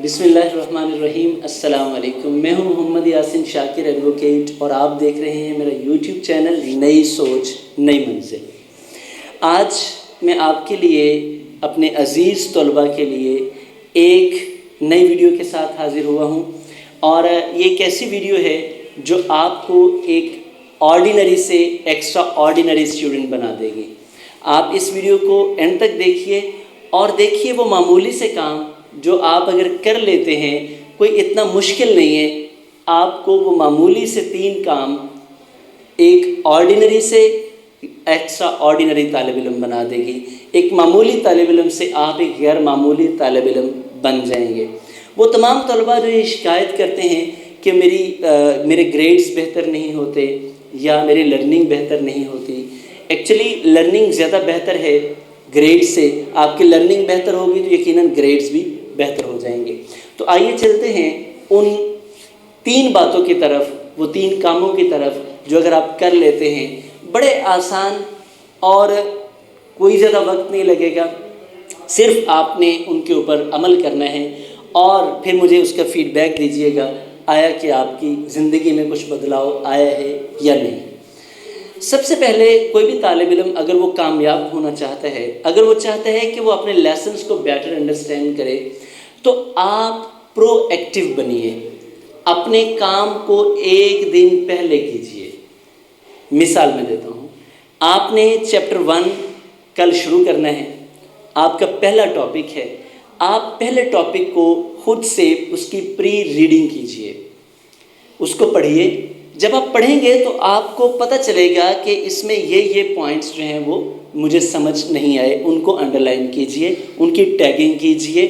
बिस्मिल्लाहिर्रहमानिर्रहीम। अस्सलाम वालेकुम। मैं हूं मोहम्मद यासिन शाकिर एडवोकेट और आप देख रहे हैं मेरा यूट्यूब चैनल नई सोच नई मंजिल। आज मैं आपके लिए अपने अज़ीज़ तलबा के लिए एक नई वीडियो के साथ हाज़िर हुआ हूं और ये एक ऐसी वीडियो है जो आपको एक ऑर्डिनरी से एक्स्ट्रा ऑर्डिनरी स्टूडेंट बना देगी। आप इस वीडियो को एंड तक देखिए और देखिए वो मामूली से काम जो आप अगर कर लेते हैं, कोई इतना मुश्किल नहीं है, आपको वो मामूली से 3 काम एक ऑर्डिनरी से एक्स्ट्रा ऑर्डिनरी तालिब इल्म बना देगी। एक मामूली तालिब इल्म से आप एक गैर मामूली तालिब इल्म बन जाएंगे। वो तमाम तलबा जो ये शिकायत करते हैं कि मेरे ग्रेड्स बेहतर नहीं होते या मेरी लर्निंग बेहतर नहीं होती। एक्चुअली लर्निंग ज़्यादा बेहतर है ग्रेड से। आपकी लर्निंग बेहतर होगी तो यकीनन ग्रेड्स भी बेहतर हो जाएंगे। तो आइए चलते हैं उन 3 बातों की तरफ, वो 3 कामों की तरफ जो अगर आप कर लेते हैं बड़े आसान और कोई ज़्यादा वक्त नहीं लगेगा। सिर्फ आपने उनके ऊपर अमल करना है और फिर मुझे उसका फीडबैक दीजिएगा, आया कि आपकी ज़िंदगी में कुछ बदलाव आया है या नहीं। सबसे पहले कोई भी तालिब इल्म अगर वो कामयाब होना चाहता है, अगर वो चाहता है कि वो अपने लेसन्स को बेटर अंडरस्टैंड करे, तो आप प्रोएक्टिव बनिए। अपने काम को एक दिन पहले कीजिए। मिसाल मैं देता हूँ, आपने चैप्टर 1 कल शुरू करना है। आपका पहला टॉपिक है, आप पहले टॉपिक को खुद से उसकी प्री रीडिंग कीजिए, उसको पढ़िए। जब आप पढ़ेंगे तो आपको पता चलेगा कि इसमें ये पॉइंट्स जो हैं वो मुझे समझ नहीं आए, उनको अंडरलाइन कीजिए, उनकी टैगिंग कीजिए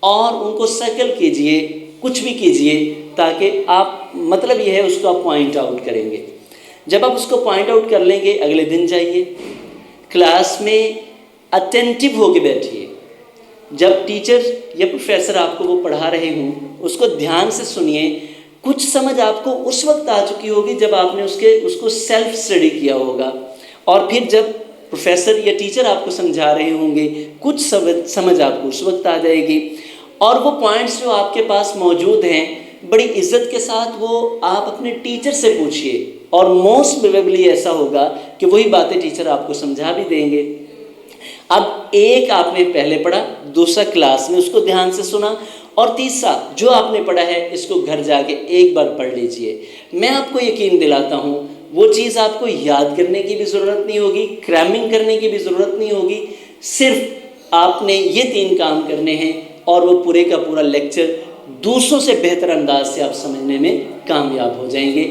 और उनको सर्कल कीजिए, कुछ भी कीजिए ताकि आप, मतलब ये है, उसको आप पॉइंट आउट करेंगे। जब आप उसको पॉइंट आउट कर लेंगे, अगले दिन जाइए क्लास में अटेंटिव होकर बैठिए। जब टीचर या प्रोफेसर आपको वो पढ़ा रहे हों, उसको ध्यान से सुनिए। कुछ समझ आपको उस वक्त आ चुकी होगी जब आपने उसको सेल्फ स्टडी किया होगा, और फिर जब प्रोफेसर या टीचर आपको समझा रहे होंगे, कुछ समझ आपको उस वक्त आ जाएगी। और वो पॉइंट्स जो आपके पास मौजूद हैं, बड़ी इज्जत के साथ वो आप अपने टीचर से पूछिए और मोस्ट प्रोबेबली ऐसा होगा कि वही बातें टीचर आपको समझा भी देंगे। अब एक आपने पहले पढ़ा, दूसरा क्लास में उसको ध्यान से सुना, और तीसरा जो आपने पढ़ा है इसको घर जाके एक बार पढ़ लीजिए। मैं आपको यकीन दिलाता हूँ वो चीज़ आपको याद करने की भी ज़रूरत नहीं होगी, क्रैमिंग करने की भी ज़रूरत नहीं होगी। सिर्फ आपने ये 3 काम करने हैं और वो पूरे का पूरा लेक्चर दूसरों से बेहतर अंदाज से आप समझने में कामयाब हो जाएंगे।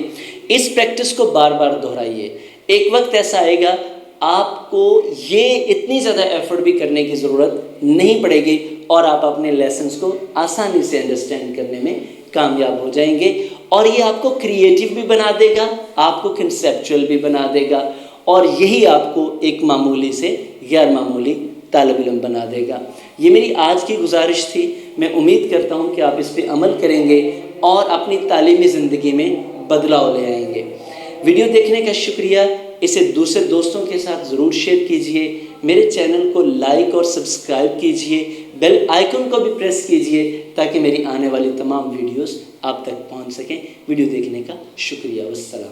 इस प्रैक्टिस को बार बार दोहराइए। एक वक्त ऐसा आएगा आपको ये इतनी ज़्यादा एफर्ट भी करने की ज़रूरत नहीं पड़ेगी और आप अपने लेसन्स को आसानी से अंडरस्टैंड करने में कामयाब हो जाएंगे। और ये आपको क्रिएटिव भी बना देगा, आपको कंसेप्चुअल भी बना देगा, और यही आपको एक मामूली से गैर मामूली तालिब इल्म बना देगा। ये मेरी आज की गुजारिश थी। मैं उम्मीद करता हूँ कि आप इस पर अमल करेंगे और अपनी तालीमी ज़िंदगी में बदलाव ले आएंगे। वीडियो देखने का शुक्रिया। इसे दूसरे दोस्तों के साथ ज़रूर शेयर कीजिए। मेरे चैनल को लाइक और सब्सक्राइब कीजिए। बेल आइकन को भी प्रेस कीजिए ताकि मेरी आने वाली तमाम वीडियोस आप तक पहुंच सकें। वीडियो देखने का शुक्रिया। वस्सलाम।